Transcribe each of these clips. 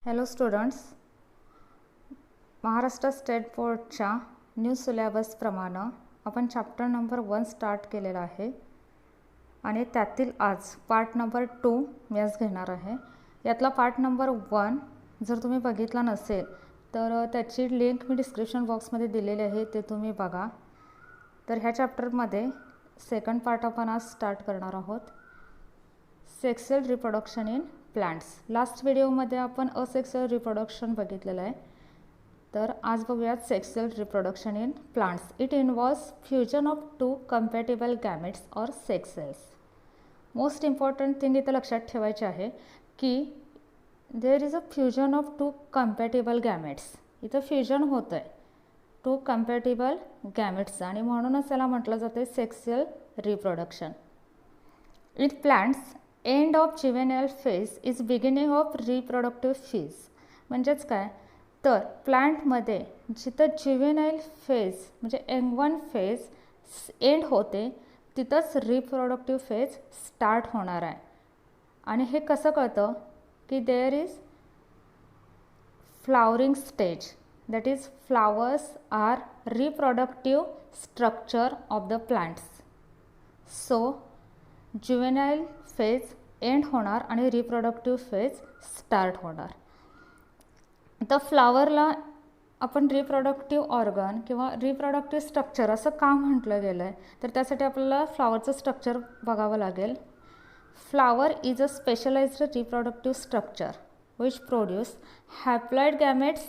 Hello students, Maharashtra state बोर्डच्या new सिलेबसप्रमाणे आपण chapter number 1 start केलेला आहे आणि त्यातील आज पार्ट नंबर 2 मी आज घेणार आहे. यातला पार्ट नंबर 1 जर तुम्ही बघितला नसेल तर त्याची लिंक मी डिस्क्रिप्शन बॉक्समध्ये दिलेली आहे, ते तुम्ही बघा. तर ह्या चॅप्टरमध्ये सेकंड पार्ट आपण आज स्टार्ट करणार आहोत, sexual reproduction in plants. Last व्हिडिओमध्ये आपण असेक्सुअल रिप्रोडक्शन बघितलेलं आहे, तर आज बघूयात sexual reproduction in plants. It involves fusion of two compatible gametes or sex cells. Most important thing इथं लक्षात ठेवायचे आहे की there is a fusion of two compatible gametes. इथं फ्युजन होतं आहे टू कंपॅटिबल गॅमेट्स आणि म्हणूनच त्याला म्हटलं जाते sexual reproduction. In plants end of juvenile phase is beginning of reproductive phase. म्हणजेच काय, तर प्लांटमध्ये जिथं जुवेनाइल फेज म्हणजे यंग फेज एंड होते तिथंच रिप्रोडक्टिव्ह फेज स्टार्ट होणार आहे. आणि हे कसं कळतं की there is flowering stage, that is flowers are reproductive structure of the plants. So juvenile phase end होणार आणि रिप्रोडक्टिव्ह फेज स्टार्ट होणार. तर फ्लावरला आपण रिप्रोडक्टिव्ह ऑर्गन किंवा रिप्रोडक्टिव्ह स्ट्रक्चर असं का म्हटलं गेलं आहे, तर त्यासाठी आपल्याला फ्लावरचं स्ट्रक्चर बघावं लागेल. Flower is a specialised reproductive structure which produce haploid gametes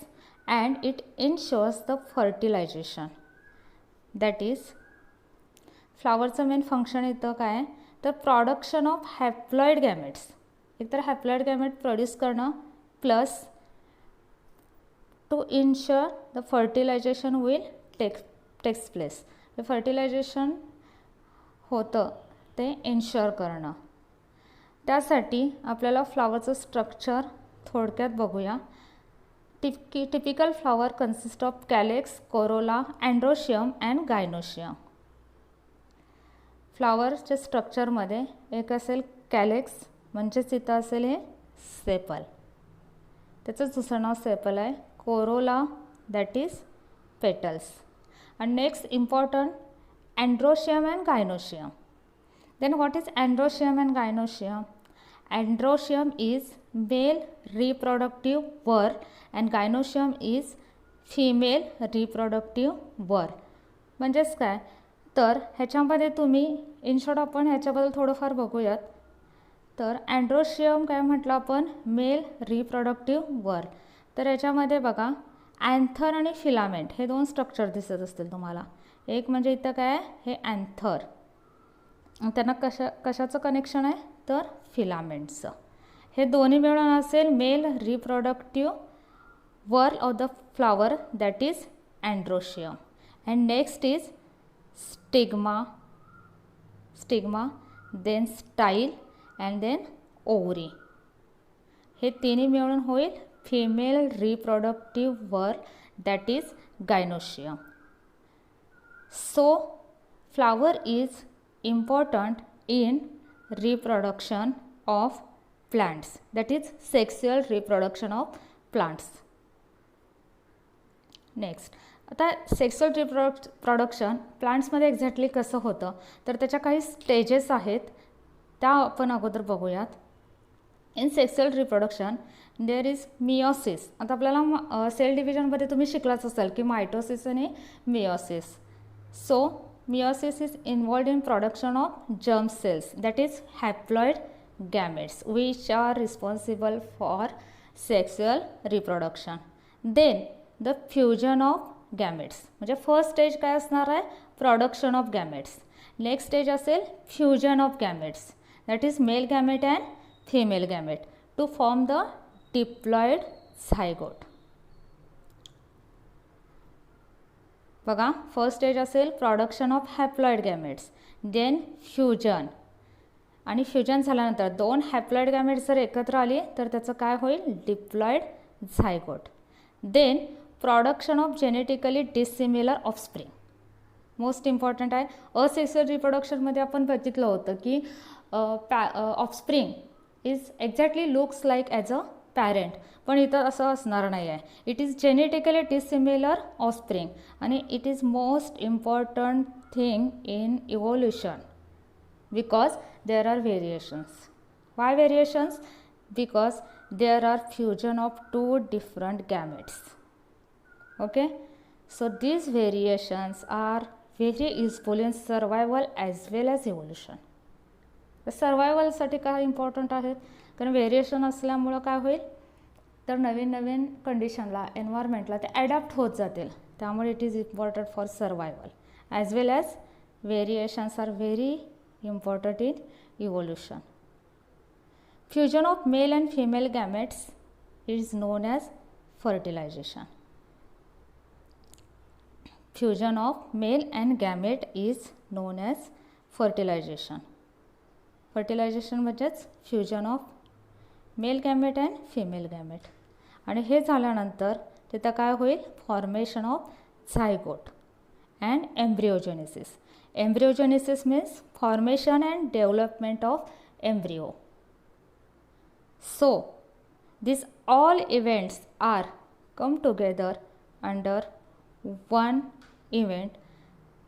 and it ensures the fertilisation. That is फ्लावरचं मेन फंक्शन इथं काय, तर प्रोडक्शन ऑफ हॅप्लॉइड गॅमेट्स. एकतर हॅप्लॉइड गॅमेट प्रोड्यूस करणं plus to ensure the fertilisation will takes place. ते fertilisation होतं ते इन्श्युअर करणं. त्यासाठी आपल्याला फ्लावरचं स्ट्रक्चर थोडक्यात बघूया. Typical flower consist of calyx, corolla, androecium and gynoecium. फ्लावरच्या स्ट्रक्चरमध्ये एक असेल कॅलेक्स, म्हणजेच इथं असेल हे सेपल, त्याचंच दुसरं नाव सेपल आहे. Corolla that is petals. आणि next important androecium and gynoecium. Then what is androecium and gynoecium? Androecium is male reproductive whorl and gynoecium is female reproductive whorl. म्हणजेच काय, तर ह्याच्यामध्ये तुम्ही इन शॉर्ट आपण ह्याच्याबद्दल थोडंफार बघूयात. तर अँड्रोशियम काय म्हटलं आपण, मेल रिप्रोडक्टिव्ह वर. तर याच्यामध्ये बघा अँथर आणि फिलामेंट हे दोन स्ट्रक्चर दिसत असतील तुम्हाला. एक म्हणजे इथं काय आहे, हे अँथर, त्यांना कशाचं कनेक्शन आहे, तर फिलामेंटचं. हे दोन्ही मिळून असेल male reproductive whorl of the flower, that is androecium. And next is stigma, then style and then ovary. हे तिन्ही मिळून होईल female reproductive whorl, that is gynoecium. So flower is important in reproduction of plants, that is sexual reproduction of plants. Next, आता sexual reproduction प्लांट्समध्ये exactly कसं होतं, तर त्याच्या काही स्टेजेस आहेत, त्या आपण अगोदर बघूयात. In sexual reproduction there is meiosis. आता आपल्याला सेल डिव्हिजनमध्ये तुम्ही शिकलाच असाल की मायटोसिस आणि meiosis. So meiosis is involved in production of germ cells, that is haploid gametes which are responsible for sexual reproduction. Then the fusion of gametes, म्हणजे first stage काय असणार आहे, production of gametes. Next stage असेल fusion of gametes, that is male gamete and female gamete to form the diploid zygote. बघा first stage असेल production of haploid gametes, then fusion. आणि fusion झाल्यानंतर दोन haploid gametes जर एकत्र आली तर त्याचं काय होईल, diploid zygote. Then production of genetically dissimilar offspring. Most important आहे. असेक्सुअल रिप्रोडक्शनमध्ये आपण बघितलं होतं की offspring is exactly looks like as a parent, पण इथं असं असणार नाही आहे. It is genetically dissimilar offspring आणि it is most important thing in evolution because there are variations. Why variations? Because there are fusion of two different gametes. Okay, so these variations are very useful in survival as well as evolution. सर्वायवलसाठी काय important आहेत? कारण variation असल्यामुळं काय होईल तर नवीन नवीन कंडिशनला, एन्व्हायरमेंटला ते adapt होत जातील. त्यामुळे it is important for survival as well as variations are very important in evolution. Fusion of male and female gametes is known as fertilisation. Fusion of male and gamete is known as fertilization. Fertilization म्हणजेच fusion of male gamete and female gamete. आणि हे झाल्यानंतर तिथं काय होईल? Formation of zygote and embryogenesis. Embryogenesis means formation and development of embryo. So these all events are come together under one event,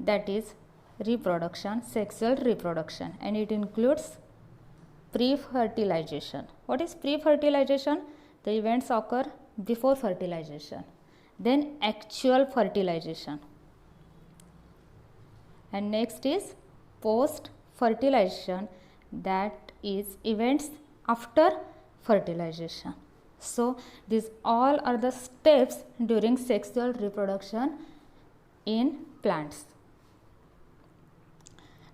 that is reproduction, sexual reproduction, and it includes pre-fertilization. What is pre-fertilization? The events occur before fertilization, then actual fertilization, and next is post-fertilization, that is events after fertilization. So these all are the steps during sexual reproduction in plants.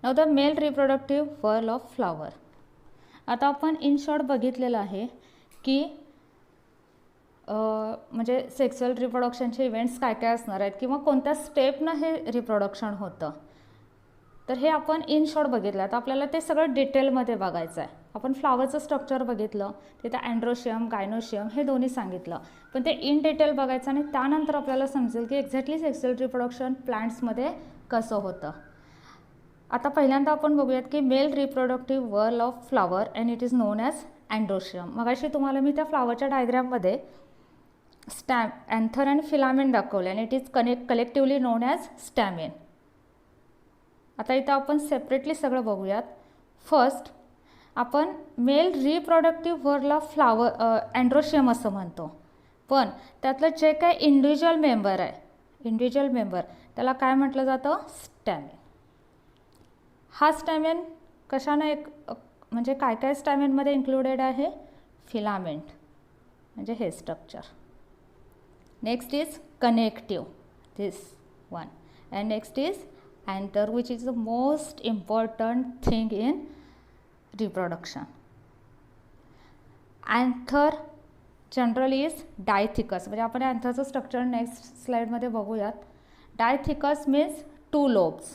Now the male reproductive whirl of flower. आता आपण in short बघितलेलं आहे की म्हणजे sexual रिप्रोडक्शनचे events काय काय असणार आहेत किंवा कोणत्या स्टेपनं हे रिप्रोडक्शन होतं. तर हे आपण इन शॉर्ट बघितलं. आता आपल्याला ते सगळं डिटेलमध्ये बघायचं आहे. आपण फ्लावरचं स्ट्रक्चर बघितलं, तिथं अँड्रोशियम गायनोशियम हे दोन्ही सांगितलं, पण ते इन डिटेल बघायचं आणि त्यानंतर आपल्याला समजेल की एक्झॅक्टली सेक्सुअल रिप्रोडक्शन प्लांट्समध्ये कसं होतं. आता पहिल्यांदा आपण बघूयात की male reproductive whorl of flower and it is known as androecium. मगाशी तुम्हाला मी त्या फ्लावरच्या डायग्राममध्ये स्टॅम अँथर अँड फिलामेंट दाखवले आणि it is collectively known as stamen. आता इथं आपण सेपरेटली सगळं बघूयात. फर्स्ट आपण male reproductive whorl of flower androecium असं म्हणतो, पण त्यातलं जे काय इंडिव्हिज्युअल मेंबर आहे, इंडिव्हिज्युअल मेंबर त्याला काय म्हटलं जातं? स्टॅमेन. हा स्टॅमेन कशानं एक म्हणजे काय काय स्टॅमेनमध्ये इन्क्लुडेड आहे? फिलामेंट म्हणजे हे structure. Next is connective, this one, and next is anther, which is the most important thing in reproduction. Anther generally is dithecous. म्हणजे आपण अँथरचं स्ट्रक्चर नेक्स्ट स्लाइडमध्ये बघूयात. Dithecous means 2 lobes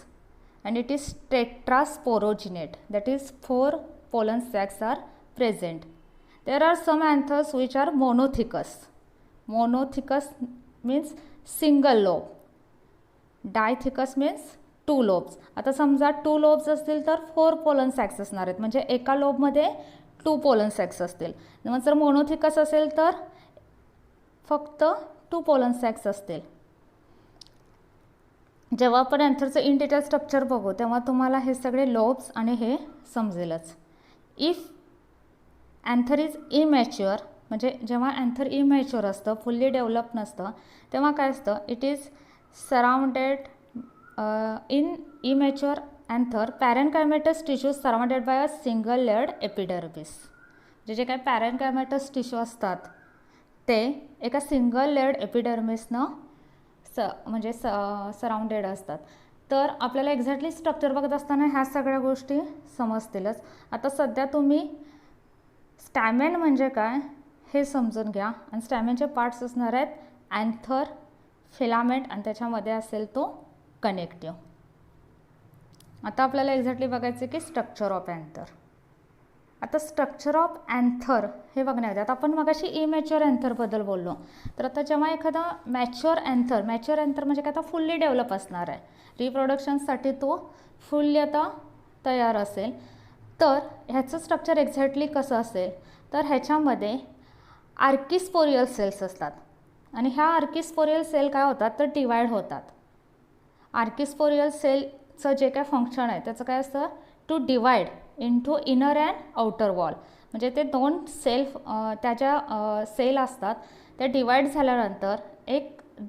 and it is tetrasporogenate, that is 4 pollen sacs are present. There are some anthers which are monothecous. Monothecous means single lobe. Dithecous means 2 lobes. आता समजा 2 lobes असतील तर 4 pollen sacks असणार आहेत, म्हणजे एका लोबमध्ये 2 पोलन सॅक्स असतील. मग जर मोनोथिकस असेल तर फक्त 2 पोलन सॅक्स असतील. जेव्हा आपण अँथरचं इन डिटेल स्ट्रक्चर बघू तेव्हा तुम्हाला हे सगळे लोब्स आणि हे समजेलच. इफ अँथर इज इमॅच्युअर, म्हणजे जेव्हा अँथर इमॅच्युअर असतं, फुल्ली डेव्हलप नसतं, तेव्हा काय असतं? It is surrounded in immature anther parenchymatous tissue surrounded by a single layered epidermis. जे काय parenchymatous tissue असतात ते एका सिंगल लेअर्ड एपिडर्मिसनं म्हणजे सराउंडेड असतात. तर आपल्याला एक्झॅक्टली स्ट्रक्चर बघत असताना ह्या सगळ्या गोष्टी समजतीलच. आता सध्या तुम्ही स्टॅमेन म्हणजे काय हे समजून घ्या. आणि स्टॅमेनचे पार्ट्स असणार आहेत अँथर, फिलामेंट आणि त्याच्यामध्ये असेल तो कनेक्टिव्ह. आता आपल्याला एक्झॅक्टली बघायचं की स्ट्रक्चर ऑफ अँथर. आता स्ट्रक्चर ऑफ अँथर हे बघण्यात आता आपण मगाशी इमॅच्युअर अँथरबद्दल बोललो. तर आता जेव्हा एखादा मॅच्युअर अँथर म्हणजे काय आता फुल्ली डेव्हलप असणार आहे, रिप्रोडक्शनसाठी तो फुल्ली आता तयार असेल, तर ह्याचं स्ट्रक्चर एक्झॅक्टली कसं असेल? तर ह्याच्यामध्ये आर्किस्पोरियल सेल्स असतात आणि ह्या आर्किस्पोरियल सेल काय होतात तर डिवाइड होतात. आर्किस्पोरियल सेलचं जे काय फंक्शन आहे त्याचं काय असतं to divide into inner and outer wall. म्हणजे ते दोन त्याच्या सेल असतात त्या डिवाइड झाल्यानंतर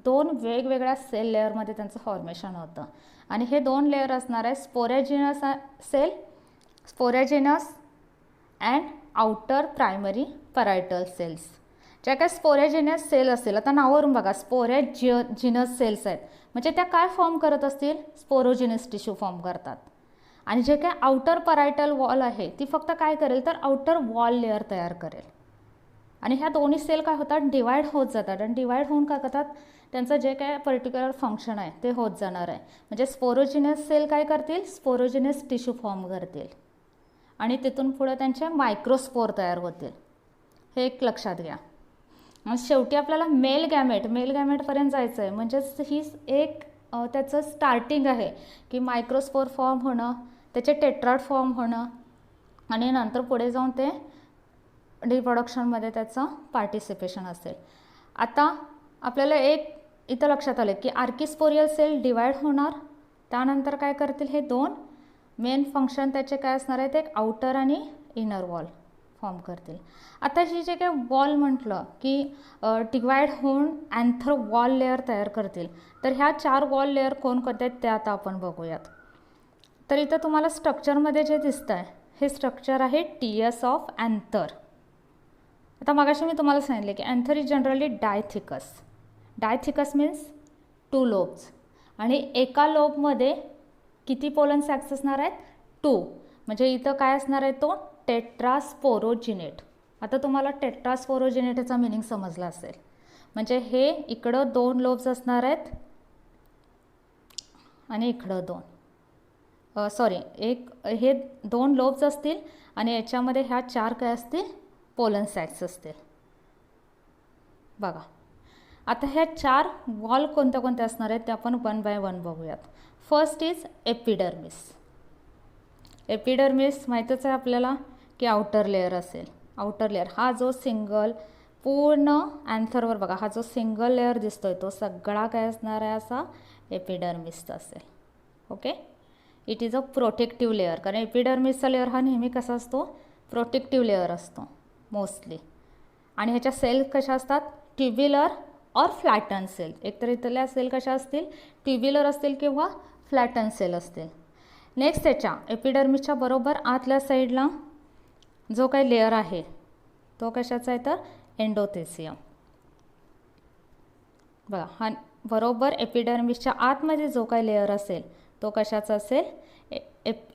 दोन वेगवेगळ्या सेल लेअरमध्ये त्यांचं फॉर्मेशन होतं आणि हे दोन लेअर असणार आहे sporogenous cell, sporogenous and outer primary parietal cells. ज्या काय स्पोरॅजिनस सेल असतील, आता नावावरून बघा स्पोरॅजिनस सेल्स आहेत म्हणजे त्या काय फॉर्म करत असतील स्पोरोजिनस टिश्यू फॉर्म करतात. आणि जे काय आउटर परायटल वॉल आहे ती फक्त काय करेल तर आउटर वॉल लेअर तयार करेल. आणि ह्या दोन्ही सेल काय होतात डिवाइड होत जातात आणि डिवाइड होऊन काय करतात त्यांचं जे काय पर्टिक्युलर फंक्शन आहे ते होत जाणार आहे. म्हणजे स्पोरोजिनस सेल काय करतील स्पोरोजिनस टिश्यू फॉर्म करतील आणि तिथून पुढे त्यांचे मायक्रोस्पोर तयार होतील. हे एक लक्षात घ्या. मग शेवटी आपल्याला मेल गॅमेटपर्यंत जायचं आहे. म्हणजेच ही एक त्याचं स्टार्टिंग आहे की मायक्रोस्पोर फॉर्म होणं, त्याचे टेट्राड फॉर्म होणं आणि नंतर पुढे जाऊन ते रिप्रोडक्शनमध्ये त्याचं पार्टिसिपेशन असेल. आता आपल्याला एक इथं लक्षात आलं की आर्किस्पोरियल सेल डिवाइड होणार, त्यानंतर काय करतील हे दोन मेन फंक्शन त्याचे काय असणार आहेत एक आउटर आणि इनर वॉल फॉर्म करतील. आता ही जे काय वॉल म्हटलं की डिवाइड होऊन अँथर वॉल लेअर तयार करतील. तर ह्या 4 वॉल लेअर कोण करतात ते आता आपण बघूयात. तर इथं तुम्हाला स्ट्रक्चरमध्ये जे दिसतं आहे हे स्ट्रक्चर आहे टीएस ऑफ अँथर. आता मगाशी मी तुम्हाला सांगितले की anther is generally dithecous means 2 lobes आणि एका लोबमध्ये किती पोलन सॅक्स असणार आहेत 2. म्हणजे इथं काय असणार आहे तो टेट्रास्पोरोजिनेट. आता तुम्हाला टेट्रास्पोरोजिनेटचा मिनिंग समजला असेल. म्हणजे हे इकडं 2 लोब्स असणार आहेत आणि इकडं 2 हे 2 लोब्स असतील आणि याच्यामध्ये ह्या 4 काय असतील पोलन सॅक्स असतील. बघा आता ह्या 4 वॉल कोणत्या कोणत्या असणार आहेत ते आपण 1 बाय 1 बघूयात. First is epidermis. एपिडर्मिस माहीतच आहे आपल्याला की आउटर लेअर असेल. आउटर लेअर हा जो सिंगल पूर्ण अँथरवर बघा हा जो सिंगल लेअर दिसतोय तो सगळा काय असणार आहे असा एपिडर्मिसचा असेल. Okay, it is a protective layer. कारण एपिडर्मिसचा लेअर हा नेहमी कसा असतो प्रोटेक्टिव्ह लेअर असतो मोस्टली. आणि ह्याच्या सेल कशा असतात ट्युब्युलर और फ्लॅटन सेल. एकतर इथल्या सेल कशा असतील ट्युब्युलर असतील किंवा फ्लॅटन सेल असतील. नेक्स्ट त्याच्या एपिडर्मिसच्या बरोबर आतल्या साईडला जो काही लेअर आहे तो कशाचा आहे तर एंडोथेसियम. बघा हा बरोबर एपिडर्मिसच्या आतमध्ये जो काही लेअर असेल तो कशाचा असेल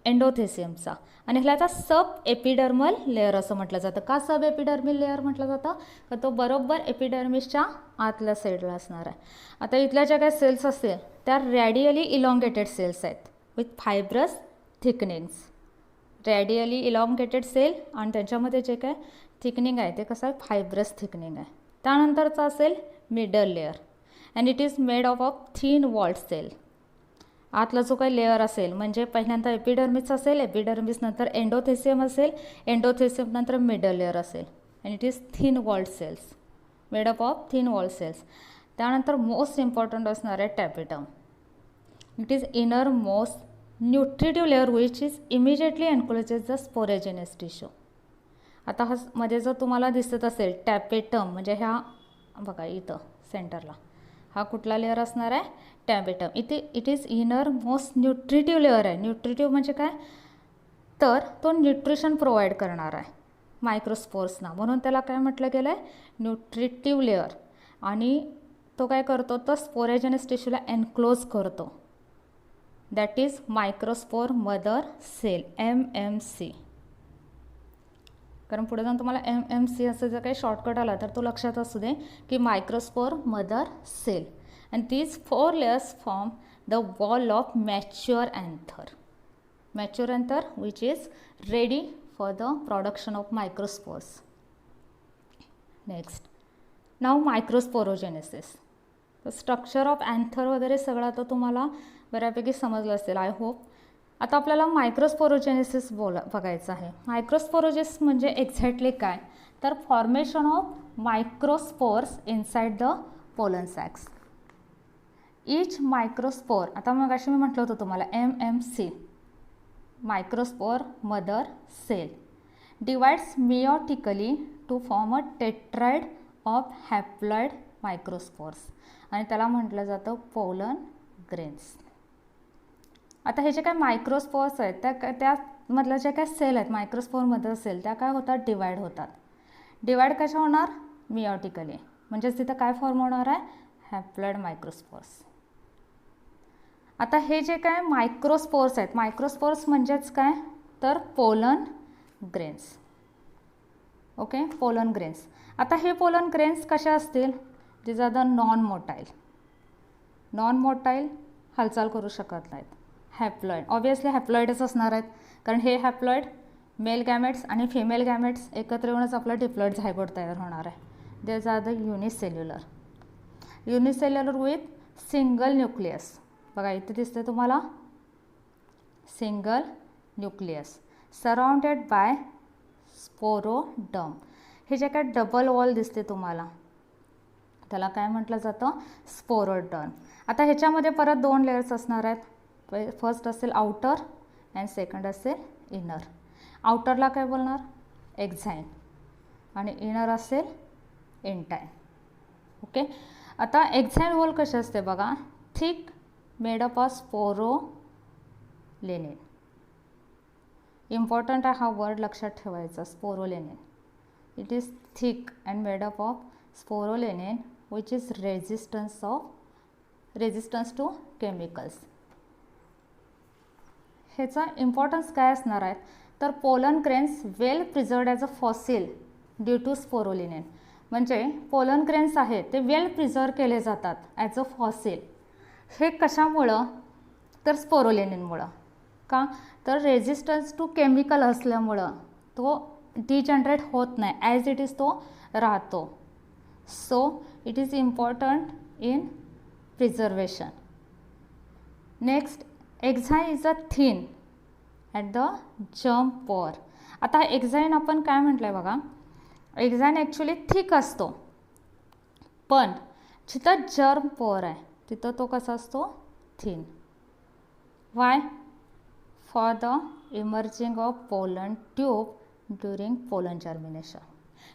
एंडोथेसियमचा. आणि ह्याला सब एपिडर्मल लेअर असं म्हटलं जातं. का सब एपिडर्मल लेअर म्हटलं जातं तर तो बरोबर एपिडर्मिसच्या आतल्या साईडला असणार आहे. आता इथल्या ज्या काही सेल्स असतील त्या रॅडियली इलॉंगेटेड सेल्स आहेत with fibrous thickenings. Radially elongated cell आणि त्याच्यामध्ये जे काय थिकनिंग आहे ते कसं आहे फायब्रस थिकनिंग आहे. त्यानंतरचा असेल middle layer and it is made of thin walled cell. आतला जो काही लेअर असेल म्हणजे पहिल्यांदा एपिडर्मिस असेल, एपिडर्मिस नंतर एंडोथेसियम असेल, एंडोथेसियम नंतर मिडल लेअर असेल and it is thin walled cells made up of thin walled cells. त्यानंतर मोस्ट इम्पॉर्टंट असणार आहे tapetum. It is inner most nutritive layer which is immediately encloses the sporogenous tissue. आता हा मध्ये जर तुम्हाला दिसत असेल टॅपेटम म्हणजे ह्या बघा इथं सेंटरला हा कुठला लेअर असणार आहे tapetum. It is inner most nutritive layer आहे. न्यूट्रिटिव्ह म्हणजे काय तर तो न्यूट्रिशन प्रोव्हाइड करणार आहे मायक्रोस्पोर्सना, म्हणून त्याला काय म्हटलं गेलं आहे न्यूट्रिटिव्ह लेअर. आणि तो काय करतो तर स्पोरेजिनस टिश्यूला एन्क्लोज करतो. That is microspore mother cell MMC. कारण पुढे जाऊन तुम्हाला MMC असं जर काही शॉर्टकट आला तर तो लक्षात असू दे की microspore mother cell. And these 4 layers form the wall of mature anther. Mature anther which is ready for the production of microspores. Next नाव मायक्रोस्पोरोजेनेसिस. तर स्ट्रक्चर ऑफ अँथर वगैरे सगळं आता तुम्हाला बऱ्यापैकी समजलं असेल आय होप. आता आपल्याला मायक्रोस्पोरोजेनेसिस बघायचं आहे. मायक्रोस्पोरोजेस म्हणजे एक्झॅक्टली काय तर formation of microspores inside the pollen sacs. Each microspore, आता मग अशी मी म्हटलं होतं तुम्हाला MMC, microspore mother cell, divides meiotically to form a tetrad of haploid microspores, आणि त्याला म्हटलं जातं पोलन ग्रेन्स. आता हे जे काय मायक्रोस्पोर्स आहेत त्यामधलं जे काय सेल आहेत मायक्रोस्पोर मदर सेल त्या काय होतात, डिवाइड होतात. डिवाइड कशा होणार, मियोटिकली, म्हणजेच तिथं काय फॉर्म होणार आहे, हॅप्लॉइड मायक्रोस्पोर्स. आता हे जे काय मायक्रोस्पोर्स आहेत, मायक्रोस्पोर्स म्हणजेच काय तर pollen grains. Okay, pollen grains. आता हे पोलन ग्रेन्स कशा असतील, these are the non motile. Non motile हालचाल करू शकत नाहीत. हॅप्लॉइड, ऑब्वियसली हॅप्लॉइडच असणार आहेत, कारण हे हॅप्लॉइड मेल गॅमेट्स आणि फिमेल गॅमेट्स एकत्र येऊनच आपलं डिप्लॉइड झायगोट तयार होणार आहे. These are the unicellular. Unicellular with single nucleus. बघा इथे दिसते तुम्हाला सिंगल न्यूक्लियस सराउंडेड बाय स्पोरोडर्म. हे जे काय डबल वॉल दिसते तुम्हाला त्याला काय म्हटलं जातं, स्पोरोडर्म. आता ह्याच्यामध्ये परत 2 लेयर्स असणार आहेत. फर्स्ट असेल आउटर अँड सेकंड असेल इनर. आउटरला काय बोलणार, एक्झाईन, आणि इनर असेल इंटाईन. ओके, आता एक्झाईन वॉल कशी असते बघा, thick made up of sporopollenin. Important आहे हा वर्ड लक्षात ठेवायचा, sporopollenin. It is thick and made up of sporopollenin which is resistance to chemicals. ह्याचा इम्पॉर्टन्स काय असणार आहे तर pollen grains well preserved as a fossil due to sporopollenin. म्हणजे पोलन ग्रेन्स आहेत ते वेल प्रिझर्व केले जातात ॲज अ फॉसिल. हे कशामुळं तर स्पोरोलिनेनमुळं. का तर रेजिस्टन्स टू केमिकल असल्यामुळं तो डिजनरेट होत नाही, ॲज इट इज तो राहतो. So it is important in preservation. Next, exine is a thin at the germ pore. आता एक्झाईन आपण काय म्हटलं आहे बघा, एक्झाईन ॲक्च्युली थिक असतो, पण जिथं जर्म पोअर आहे तिथं तो कसा असतो, thin. Y, for the emerging of pollen tube during pollen germination.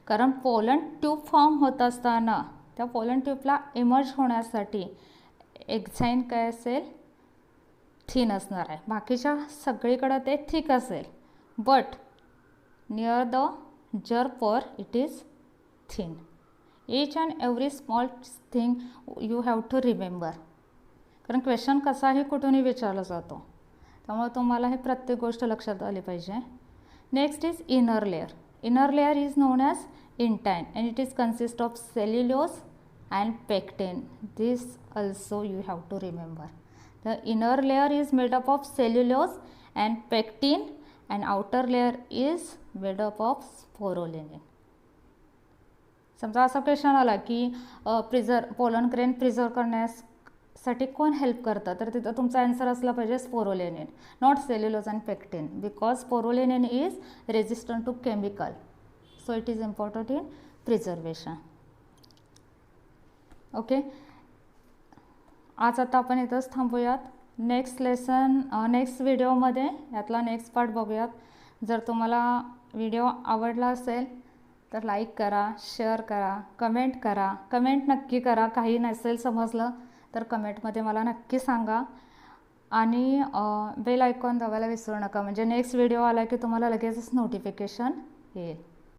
कारण पोलन ट्यूब फॉर्म होत असताना त्या पोलन ट्यूबला इमर्ज होण्यासाठी एक्झाईन काय असेल, थिन असणार आहे. बाकीच्या सगळीकडं ते थिक असेल, but near the germ pore it is thin. Each and every small thing you have to remember, कारण क्वेश्चन कसाही कुठूनही विचारला जातो, त्यामुळे तुम्हाला हे प्रत्येक गोष्ट लक्षात आली पाहिजे. Next is inner layer. Inner layer is known as intine and it is consist of cellulose and pectin. This also you have to remember. The inner layer is made up of cellulose and pectin and outer layer is made up of sporolenin. समजा असा question आला की pollen grain preserve करण्यासाठी कोण help करतं, तर तिथं तुमचा आन्सर असला पाहिजे sporopollenin, not cellulose and pectin, because sporopollenin is resistant to chemical. So it is important in preservation. Okay, आज आता आपण इथंच थांबूयात. नेक्स्ट व्हिडिओमध्ये यातला नेक्स्ट पार्ट बघूयात. जर तुम्हाला व्हिडिओ आवडला असेल तर लाईक करा, शेअर करा, कमेंट करा. कमेंट नक्की करा, काही नसेल समजलं तर कमेंटमध्ये मला नक्की सांगा. आणि बेल आयकॉन दाबायला विसरू नका, म्हणजे नेक्स्ट व्हिडिओ आला की तुम्हाला लगेचच नोटिफिकेशन येईल.